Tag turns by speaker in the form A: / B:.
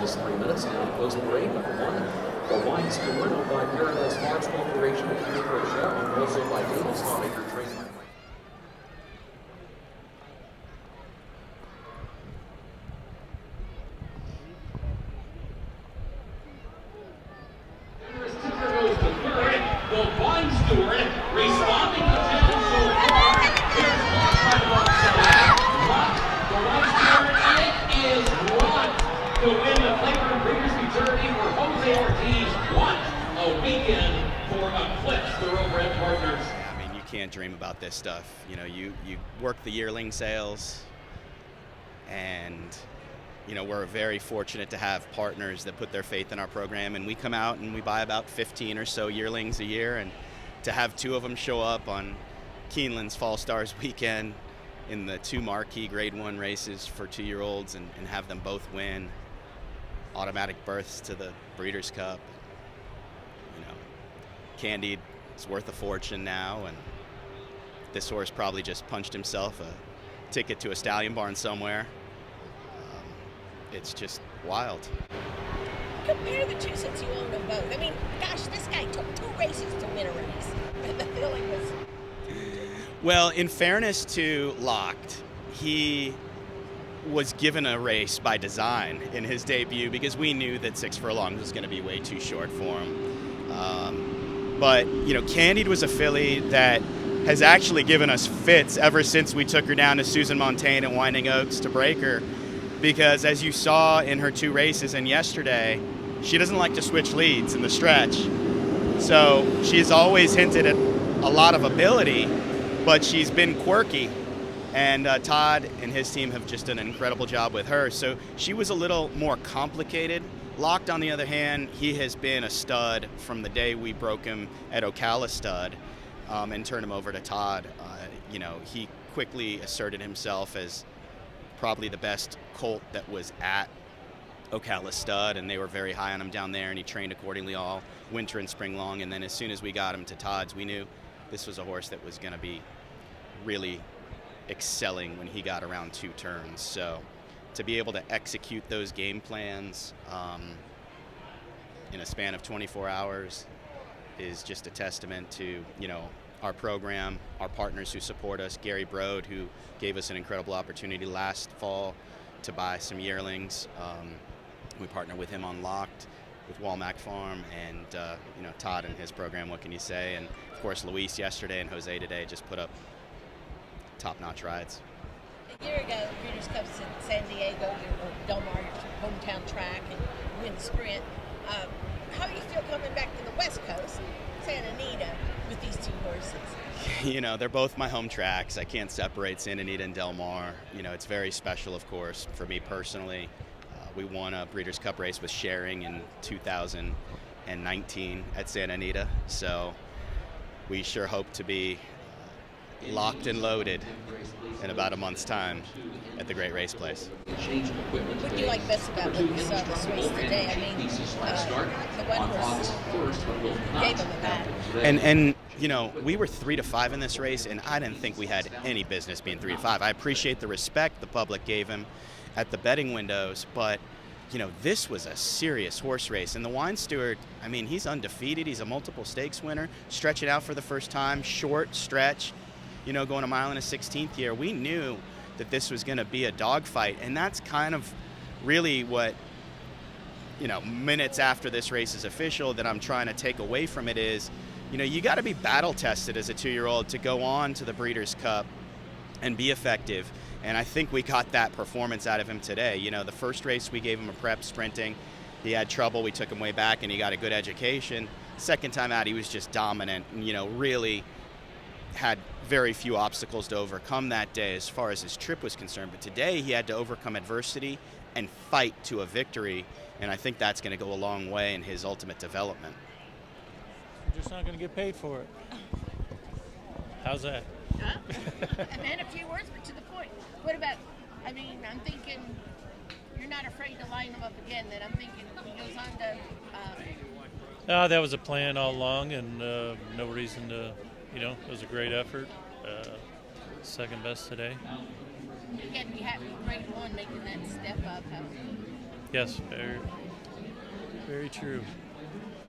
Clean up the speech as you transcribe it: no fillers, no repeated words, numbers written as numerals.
A: just 3 minutes now. Post parade number 1. The Wine Steward, owned by Paradise Farms Corporation of Coolmore Turf Mile, and also by Davis Lawmaker Trademark.
B: The Wine Steward responding to town so far. Here's one by the Wine Steward. It is one to win the Claiborne Breeders Futurity for Jose Ortiz. What a weekend for Eclipse Thoroughbred Partners.
C: I mean, you can't dream about this stuff. You know, you work the yearling sales, and you know, we're very fortunate to have partners that put their faith in our program, and we come out and we buy about 15 or so yearlings a year, and to have 2 of them show up on Keeneland's Fall Stars weekend in the 2 marquee Grade 1 races for 2-year-olds and have them both win automatic berths to the Breeders' Cup. You know, Candied is worth a fortune now, and this horse probably just punched himself a ticket to a stallion barn somewhere. It's just wild.
D: Compare the two since you own them both. I mean, gosh, this guy took 2 races to win a race. And the feeling was...
C: Well, in fairness to Locked, he was given a race by design in his debut because we knew that 6 furlongs was going to be way too short for him. But, you know, Candied was a filly that has actually given us fits ever since we took her down to Susan Montaigne and Winding Oaks to break her. Because as you saw in her 2 races and yesterday, she doesn't like to switch leads in the stretch. So she's always hinted at a lot of ability, but she's been quirky. And Todd and his team have just done an incredible job with her. So she was a little more complicated. Locked, on the other hand, he has been a stud from the day we broke him at Ocala Stud and turned him over to Todd. You know, he quickly asserted himself as probably the best colt that was at Ocala Stud, and they were very high on him down there, and he trained accordingly all winter and spring long. And then as soon as we got him to Todd's, we knew this was a horse that was going to be really excelling when he got around 2 turns. So to be able to execute those game plans in a span of 24 hours is just a testament to, you know, our program, our partners who support us, Gary Brode, who gave us an incredible opportunity last fall to buy some yearlings. We partner with him on Locked, with Walmack Farm, and you know, Todd and his program, what can you say? And of course, Luis yesterday and Jose today just put up top-notch rides.
D: A year ago, Breeders' Cup in San Diego, your Del Mar, your hometown track, and win the sprint. How do you feel coming back to the West Coast, Santa Anita, with these 2 horses?
C: You know, they're both my home tracks. I can't separate Santa Anita and Del Mar. You know, it's very special, of course, for me personally. We won a Breeders' Cup race with Sharing in 2019 at Santa Anita, so we sure hope to be locked and loaded in about a month's time at the Great Race Place.
D: What do you like best about what you saw this race today? I mean, the one horse gave him a bat.
C: And you know, we were 3-5 in this race, and I didn't think we had any business being 3-5. I appreciate the respect the public gave him at the betting windows, but you know, this was a serious horse race. And the Wine Steward, I mean, he's undefeated. He's a multiple stakes winner, stretching out for the first time, short stretch, you know, going a mile in his 16th year. We knew that this was going to be a dogfight, and that's kind of really what, you know, minutes after this race is official that I'm trying to take away from it is, you know, you got to be battle tested as a 2-year-old to go on to the Breeders' Cup and be effective. And I think we got that performance out of him today. You know, the first race we gave him a prep sprinting. He had trouble. We took him way back, and he got a good education. Second time out, he was just dominant and, you know, really had very few obstacles to overcome that day as far as his trip was concerned. But today he had to overcome adversity and fight to a victory, and I think that's going to go a long way in his ultimate development.
E: We're just not going to get paid for it. How's that?
D: Huh? And then a few words, but to the point. What about, I mean, I'm thinking you're not afraid to line them up again, then I'm thinking he goes on to...
E: That was a plan all along, and no reason to, you know, it was a great effort. Second best today.
D: You got to be happy with Grade 1 making that step up.
E: Yes, very, very true.